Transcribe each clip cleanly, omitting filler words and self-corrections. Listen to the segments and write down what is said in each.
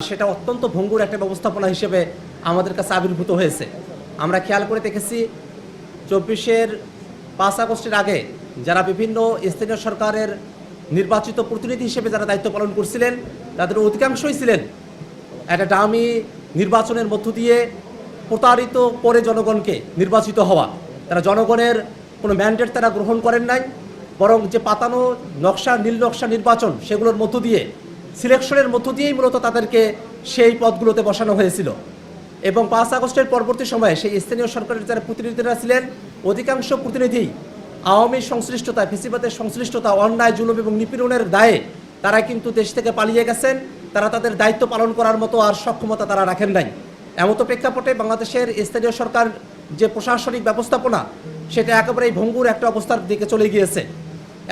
সেটা অত্যন্ত ভঙ্গুর একটা ব্যবস্থাপনা হিসেবে আমাদের কাছে আবির্ভূত হয়েছে। আমরা খেয়াল করে দেখেছি 24-এর 5 আগস্টের আগে যারা বিভিন্ন স্থানীয় সরকারের নির্বাচিত প্রতিনিধি হিসেবে যারা দায়িত্ব পালন করছিলেন তাদের অধিকাংশই ছিলেন একটা ডামি নির্বাচনের মধ্য দিয়ে প্রতারিত করে জনগণকে নির্বাচিত হওয়া। তারা জনগণের কোনো ম্যান্ডেট তারা গ্রহণ করেন নাই, বরং যে পাতানো নকশা নীল নকশা নির্বাচন সেগুলোর মধ্য দিয়ে সিলেকশনের মধ্য দিয়েই মূলত তাদেরকে সেই পদগুলোতে বসানো হয়েছিল। এবং 5 আগস্টের পরবর্তী সময়ে সেই স্থানীয় সরকারের যারা প্রতিনিধিরা ছিলেন অধিকাংশ প্রতিনিধি আওয়ামী সংশ্লিষ্টতা, ফেসিবাদের সংশ্লিষ্টতা, অন্যায় জুলুম এবং নিপীড়নের দায়ে তারা কিন্তু দেশ থেকে পালিয়ে গেছেন। তারা তাদের দায়িত্ব পালন করার মতো আর সক্ষমতা তারা রাখেন নাই। এমতো প্রেক্ষাপটে বাংলাদেশের স্থানীয় সরকার যে প্রশাসনিক ব্যবস্থাপনা সেটা একেবারেই ভঙ্গুর একটা অবস্থার দিকে চলে গিয়েছে।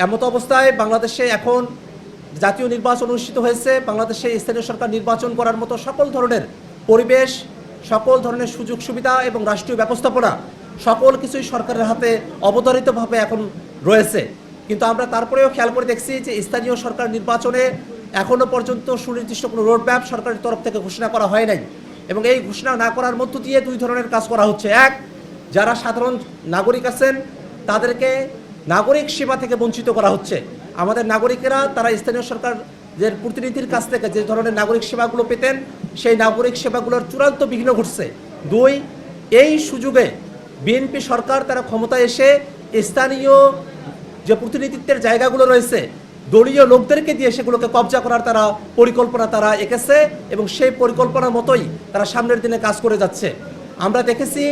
এমতো অবস্থায় বাংলাদেশে এখন জাতীয় নির্বাচন অনুষ্ঠিত হয়েছে। বাংলাদেশে স্থানীয় সরকার নির্বাচন করার মতো সকল ধরনের পরিবেশ, সকল ধরনের সুযোগ সুবিধা এবং রাষ্ট্রীয় ব্যবস্থাপনা সকল কিছুই সরকারের হাতে অবধারিতভাবে এখন রয়েছে। কিন্তু আমরা তারপরেও খেয়াল করে দেখছি যে স্থানীয় সরকার নির্বাচনে এখনও পর্যন্ত সুনির্দিষ্ট কোনো রোডম্যাপ সরকারের তরফ থেকে ঘোষণা করা হয় নাই। এবং এই ঘোষণা না করার মধ্য দিয়ে দুই ধরনের কাজ করা হচ্ছে। এক, যারা সাধারণ নাগরিক আছেন তাদেরকে নাগরিক সেবা থেকে বঞ্চিত করা হচ্ছে। আমাদের নাগরিকেরা তারা স্থানীয় সরকারের প্রতিনিধির কাছ থেকে যে ধরনের নাগরিক সেবাগুলো পেতেন সেই নাগরিক সেবাগুলোর চূড়ান্ত বিঘ্ন ঘটছে। দুই, এই সুযোগে বিএনপি সরকার তারা ক্ষমতায় এসে স্থানীয় যে প্রতিনিধিত্বের জায়গাগুলো রয়েছে দলীয় লোকদেরকে দিয়ে সেগুলোকে কবজা করার তারা পরিকল্পনা তারা এঁকেছে এবং সেই পরিকল্পনার মতোই তারা সামনের দিনে কাজ করে যাচ্ছে। আমরা দেখেছি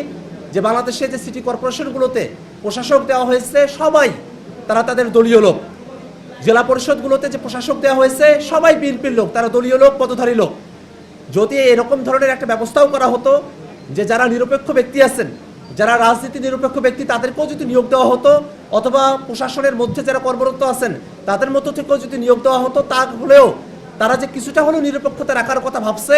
যে বাংলাদেশে যে সিটি কর্পোরেশনগুলোতে প্রশাসক দেওয়া হয়েছে সবাই তারা তাদের দলীয় লোক। জেলা পরিষদগুলোতে যে প্রশাসক দেওয়া হয়েছে সবাই বিএনপির লোক, তারা দলীয় লোক, পদধারী লোক। যদি এরকম ধরনের একটা ব্যবস্থাও করা হতো যে যারা নিরপেক্ষ ব্যক্তি আছেন, যারা রাজনীতি নিরপেক্ষ ব্যক্তি তাদেরকেও যদি নিয়োগ দেওয়া হতো, অথবা প্রশাসনের মধ্যে যারা কর্মরত আছেন তাদের মধ্য থেকেও যদি নিয়োগ দেওয়া হতো, তাহলেও তারা যে কিছুটা হলেও নিরপেক্ষতা রাখার কথা ভাবছে,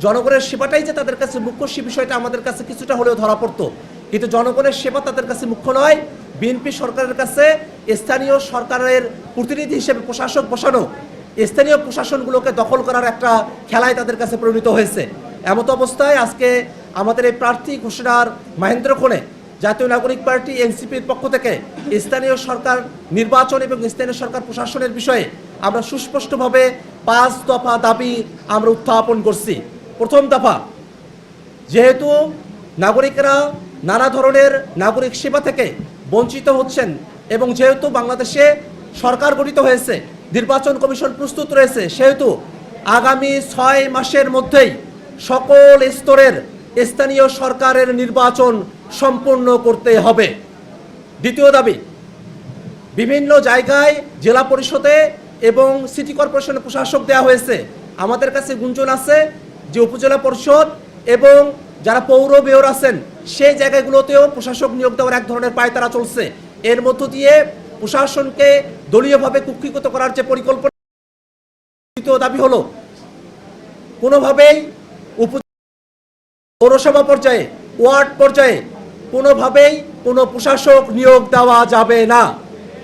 জনগণের সেবাটাই যে তাদের কাছে মুখ্য সে বিষয়টা আমাদের কাছে কিছুটা হলেও ধরা পড়তো। কিন্তু জনগণের সেবা তাদের কাছে মুখ্য নয়। বিএনপি সরকারের কাছে স্থানীয় সরকারের প্রতিনিধি হিসেবে প্রশাসক বসানো স্থানীয় প্রশাসনগুলোকে দখল করার একটা খেলায় তাদের কাছে পরিণত হয়েছে। এমত অবস্থায় আজকে আমাদের এই প্রার্থী ঘোষণার মাহেন্দ্রক্ষণে জাতীয় নাগরিক পার্টি এনসিপির পক্ষ থেকে স্থানীয় সরকার নির্বাচন এবং স্থানীয় সরকার প্রশাসনের বিষয়ে আমরা সুস্পষ্টভাবে 5 দফা দাবি আমরা উত্থাপন করছি। প্রথম দফা, যেহেতু নাগরিকরা নানা ধরনের নাগরিক সেবা থেকে বঞ্চিত হচ্ছেন এবং যেহেতু বাংলাদেশে সরকার গঠিত হয়েছে, নির্বাচন কমিশন প্রস্তুত রয়েছে, সেহেতু আগামী 6 মাসের মধ্যেই সকল স্তরের স্থানীয় সরকারের নির্বাচন সম্পূর্ণ করতে হবে। দ্বিতীয় দাবি, বিভিন্ন জায়গায় জেলা পরিষদে এবং সিটি কর্পোরেশনে প্রশাসক দেওয়া হয়েছে। আমাদের কাছে গুঞ্জন আছে যে উপজেলা পরিষদ এবং যারা পৌর মেয়র আছেন সেই জায়গাগুলোতেও প্রশাসক নিয়োগ দেওয়ার এক ধরনের পায়তারা চলছে। এর মধ্য দিয়ে প্রশাসনকে দলীয়ভাবে কুক্ষিগত করার যে পরিকল্পনা। দ্বিতীয় দাবি হলো কোনোভাবেই পৌরসভা পর্যায়ে, ওয়ার্ড পর্যায়ে কোনোভাবেই কোনো প্রশাসক নিয়োগ দেওয়া যাবে না।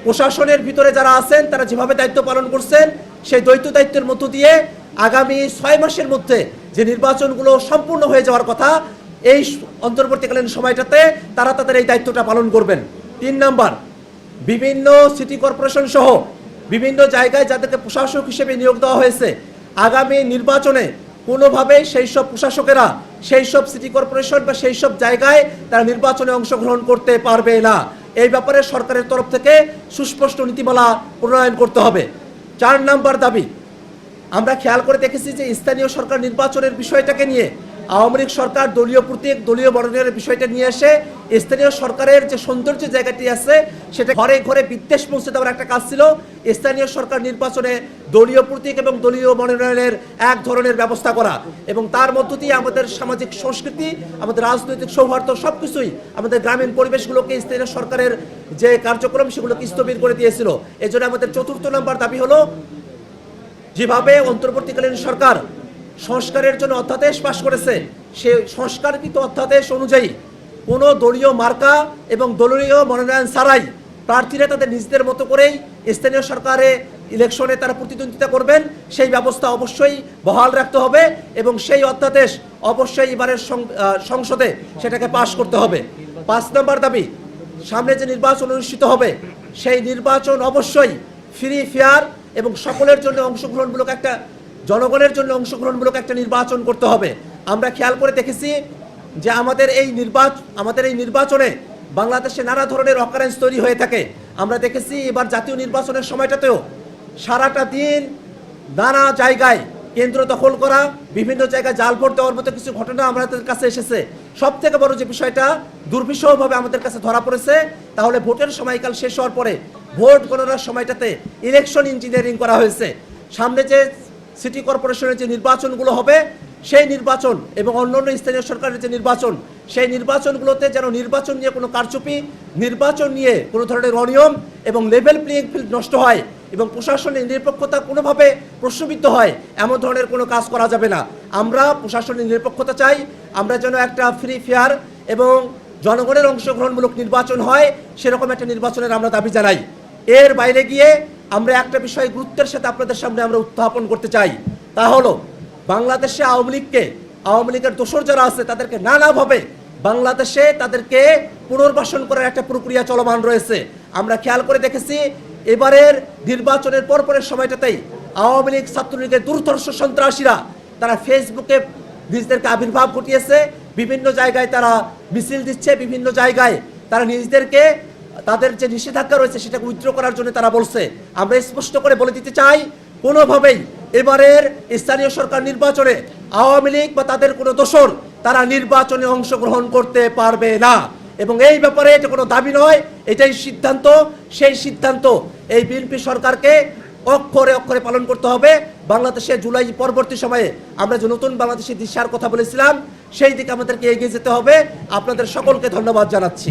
প্রশাসনের ভিতরে যারা আছেন তারা যেভাবে দায়িত্ব পালন করছেন সেই দায়িত্বের মধ্য দিয়ে আগামী 6 মাসের মধ্যে যে নির্বাচনগুলো সম্পূর্ণ হয়ে যাওয়ার কথা এই অন্তর্বর্তীকালীন সময়টাতে তারা তাদের এই দায়িত্বটা পালন করবেন। 3 নাম্বার, বিভিন্ন সিটি কর্পোরেশন সহ বিভিন্ন জায়গায় যাদেরকে প্রশাসক হিসেবে নিয়োগ দেওয়া হয়েছে আগামী নির্বাচনে কোনোভাবেই সেই সব প্রশাসকেরা সেই সব সিটি কর্পোরেশন বা সেই সব জায়গায় তারা নির্বাচনে অংশগ্রহণ করতে পারবে না। এই ব্যাপারে সরকারের তরফ থেকে সুস্পষ্ট নীতিমালা প্রণয়ন করতে হবে। 4 নাম্বার দাবি, আমরা খেয়াল করে দেখেছি যে স্থানীয় সরকার নির্বাচনের বিষয়টাকে নিয়ে আওয়ামী লীগ সরকার দলীয় প্রতীক, দলীয় মনোনয়নের বিষয়টা নিয়ে এসে স্থানীয় সরকারের যে সৌন্দর্য জায়গাটি আছে সেটা ঘরে ঘরে বিদ্বেষ পৌঁছে দেওয়ার একটা কাজ ছিল। স্থানীয় সরকার নির্বাচনে দলীয় প্রতীক এবং দলীয় মনোনয়নের এক ধরনের ব্যবস্থা করা এবং তার মধ্য দিয়ে আমাদের সামাজিক সংস্কৃতি, আমাদের রাজনৈতিক সৌহার্দ্য সবকিছুই আমাদের গ্রামীণ পরিবেশগুলোকে স্থানীয় সরকারের যে কার্যক্রম সেগুলোকে স্থবির করে দিয়েছিল। এই জন্য আমাদের 4র্থ নাম্বার দাবি হলো যেভাবে অন্তর্বর্তীকালীন সরকার সংস্কারের জন্য অধ্যাদেশ পাশ করেছে সেই সংস্কারকৃত অধ্যাদেশ অনুযায়ী কোনো দলীয় মার্কা এবং দলীয় মনোনয়ন ছাড়াই প্রার্থীরা তাদের নিজেদের মতো করেই স্থানীয় সরকারে ইলেকশনে তারা প্রতিদ্বন্দ্বিতা করবেন সেই ব্যবস্থা অবশ্যই বহাল রাখতে হবে এবং সেই অধ্যাদেশ অবশ্যই এবারের সংসদে সেটাকে পাশ করতে হবে। 5 নম্বর দাবি, সামনে যে নির্বাচন অনুষ্ঠিত হবে সেই নির্বাচন অবশ্যই ফ্রি ফেয়ার এবং সকলের জন্য অংশগ্রহণমূলক একটা, জনগণের জন্য অংশগ্রহণমূলক একটা নির্বাচন করতে হবে। আমরা খেয়াল করে দেখেছি যে আমাদের এই নির্বাচনে বাংলাদেশে নানা ধরনের অকারেন্স তৈরি হয়ে থাকে। আমরা দেখেছি এবার জাতীয় নির্বাচনের সময়টাতেও সারাটা দিন নানা জায়গায় কেন্দ্র দখল করা, বিভিন্ন জায়গায় জাল ভোট দেওয়ার মতো কিছু ঘটনা আমাদের কাছে এসেছে। সব থেকে বড় যে বিষয়টা দুর্বিষহভাবে আমাদের কাছে ধরা পড়েছে, তাহলে ভোটের সময়কাল শেষ হওয়ার পরে ভোট গণনার সময়টাতে ইলেকশন ইঞ্জিনিয়ারিং করা হয়েছে। সামনে যে সিটি কর্পোরেশনের যে নির্বাচনগুলো হবে সেই নির্বাচন এবং অন্যান্য স্থানীয় সরকারের যে নির্বাচন, সেই নির্বাচনগুলোতে যেন নির্বাচন নিয়ে কোনো কারচুপি, নির্বাচন নিয়ে কোনো ধরনের অনিয়ম এবং লেভেল প্লেইং ফিল্ড নষ্ট হয় এবং প্রশাসনের নিরপেক্ষতা কোনোভাবে প্রশ্নবিদ্ধ হয়, এমন ধরনের কোনো কাজ করা যাবে না। আমরা প্রশাসনের নিরপেক্ষতা চাই, আমরা যেন একটা ফ্রি ফেয়ার এবং জনগণের অংশগ্রহণমূলক নির্বাচন হয়, সেরকম একটা নির্বাচনের আমরা দাবি জানাই। এর বাইরে গিয়ে আমরা একটা বিষয় গুরুত্বের সাথে আপনাদের সামনে আমরা উত্থাপন করতে চাই, তা হলো বাংলাদেশে আওয়ামী লীগের দোসর যারা আছে তাদেরকে নানাভাবে বাংলাদেশে তাদেরকে পুনর্বাসন করার একটা প্রক্রিয়া চলমান রয়েছে। আমরা খেয়াল করে দেখেছি এবারের নির্বাচনের পরপরের সময়টাতেই আওয়ামী লীগ ছাত্রলীগের দুর্ধর্ষ সন্ত্রাসীরা তারা ফেসবুকে নিজেদেরকে আবির্ভাব ঘটিয়েছে, বিভিন্ন জায়গায় তারা মিছিল দিচ্ছে, বিভিন্ন জায়গায় তারা নিজেদেরকে তাদের যে নিষেধাজ্ঞা রয়েছে সেটাকে উইথড্র করার জন্য তারা বলছে। আমরা স্পষ্ট করে বলে দিতে চাই, কোনোভাবেই এবারের স্থানীয় সরকার নির্বাচনে আওয়ামী লীগ বা তাদের কোনো দোসর তারা নির্বাচনে অংশগ্রহণ করতে পারবে না এবং এই ব্যাপারে এটা কোনো দাবি নয়, এটাই সিদ্ধান্ত। সেই সিদ্ধান্ত এই বিএনপি সরকারকে অক্ষরে অক্ষরে পালন করতে হবে। বাংলাদেশে জুলাই পরবর্তী সময়ে আমরা যে নতুন বাংলাদেশের দিশার কথা বলেছিলাম সেই দিকে আমাদেরকে এগিয়ে যেতে হবে। আপনাদের সকলকে ধন্যবাদ জানাচ্ছি।